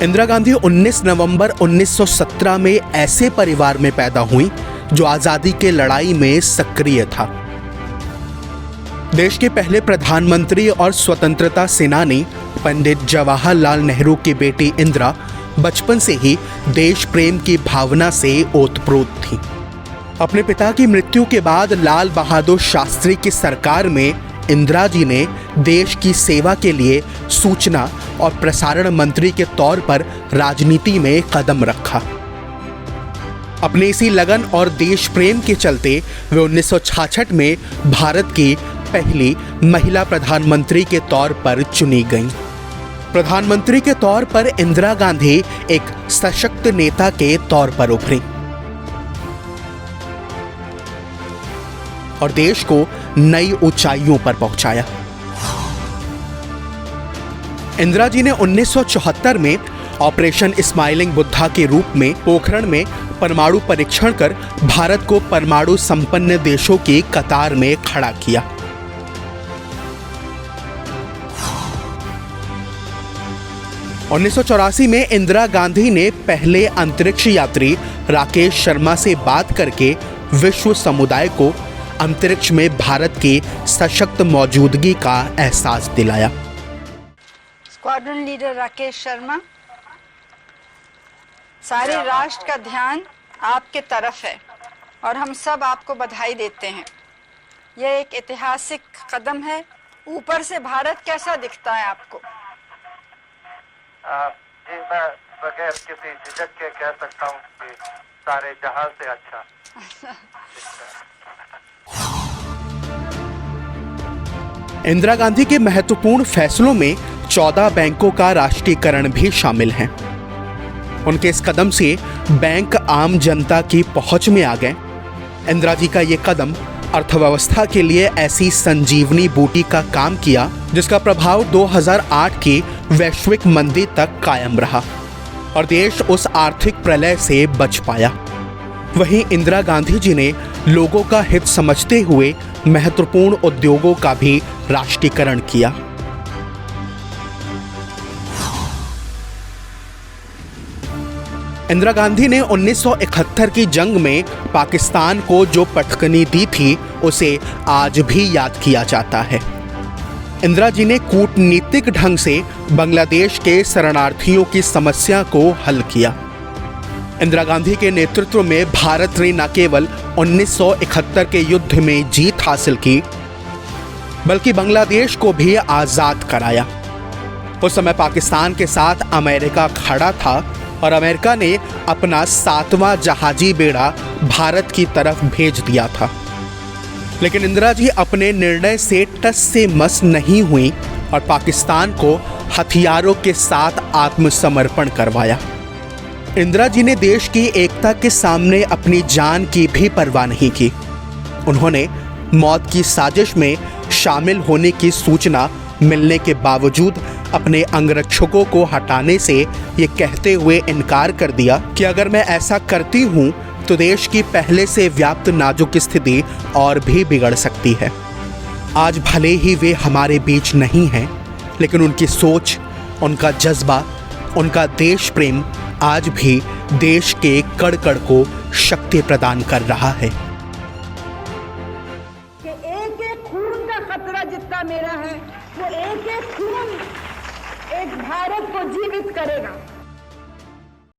इंदिरा गांधी 19 नवंबर 1917 में ऐसे परिवार में पैदा हुई जो आजादी के लड़ाई में सक्रिय था। देश के पहले प्रधानमंत्री और स्वतंत्रता सेनानी पंडित जवाहरलाल नेहरू की बेटी इंदिरा बचपन से ही देश प्रेम की भावना से ओतप्रोत थी। अपने पिता की मृत्यु के बाद लाल बहादुर शास्त्री की सरकार में इंदिरा जी ने देश की सेवा के लिए सूचना और प्रसारण मंत्री के तौर पर राजनीति में कदम रखा। अपने इसी लगन और देश प्रेम के चलते वे 1966 में भारत की पहली महिला प्रधानमंत्री के तौर पर चुनी गईं। प्रधानमंत्री के तौर पर इंदिरा गांधी एक सशक्त नेता के तौर पर उभरी और देश को नई ऊंचाइयों पर पहुंचाया। इंदिरा जी ने 1974 में ऑपरेशन स्माइलिंग बुद्धा के रूप में पोखरण में परमाणु परीक्षण कर भारत को परमाणु संपन्न देशों की कतार में खड़ा किया। उन्नीस में इंदिरा गांधी ने पहले अंतरिक्ष यात्री राकेश शर्मा से बात करके विश्व समुदाय को अंतरिक्ष में भारत की सशक्त मौजूदगी का एहसास दिलाया। स्क्वाड्रन लीडर राकेश शर्मा, सारे राष्ट्र का ध्यान आपके तरफ है और हम सब आपको बधाई देते हैं। यह एक ऐतिहासिक कदम है। ऊपर से भारत कैसा दिखता है आपको? जी, मैं बगैर किसी झिझक के कह सकता हूँ कि सारे जहां से अच्छा। इंदिरा गांधी के महत्वपूर्ण फैसलों में 14 बैंकों का राष्ट्रीयकरण भी शामिल है। उनके इस कदम से बैंक आम जनता की पहुंच में आ गए। इंदिरा जी का ये कदम अर्थव्यवस्था के लिए ऐसी संजीवनी बूटी का काम किया जिसका प्रभाव 2008 की वैश्विक मंदी तक कायम रहा और देश उस आर्थिक प्रलय से बच पाया। वहीं इंदिरा गांधी जी ने लोगों का हित समझते हुए महत्वपूर्ण उद्योगों का भी राष्ट्रीयकरण किया। इंदिरा गांधी ने 1971 की जंग में पाकिस्तान को जो पटकनी दी थी उसे आज भी याद किया जाता है। इंदिरा जी ने कूटनीतिक ढंग से बांग्लादेश के शरणार्थियों की समस्या को हल किया। इंदिरा गांधी के नेतृत्व में भारत ने न केवल 1971 के युद्ध में जीत हासिल की बल्कि बांग्लादेश को भी आजाद कराया। उस समय पाकिस्तान के साथ अमेरिका खड़ा था और अमेरिका ने अपना 7वां जहाजी बेड़ा भारत की तरफ भेज दिया था। लेकिन इंदिरा जी अपने निर्णय से टस से मस नहीं हुई और पाकिस्तान को हथियारों के साथ आत्मसमर्पण करवाया। इंदिरा जी ने देश की एकता के सामने अपनी जान की भी परवाह नहीं की। उन्होंने मौत की साजिश में शामिल होने की सूचना मिलने के बावजूद अपने अंगरक्षकों को हटाने से ये कहते हुए इनकार कर दिया कि अगर मैं ऐसा करती हूँ तो देश की पहले से व्याप्त नाजुक स्थिति और भी बिगड़ सकती है। आज भले ही वे हमारे बीच नहीं हैं, लेकिन उनकी सोच, उनका जज्बा, उनका देश प्रेम आज भी देश के कड़-कड़ को शक्ति प्रदान कर रहा है। कि एक-एक खून का खतरा जितना मेरा है, वो एक-एक खून एक भारत को जीवित करेगा।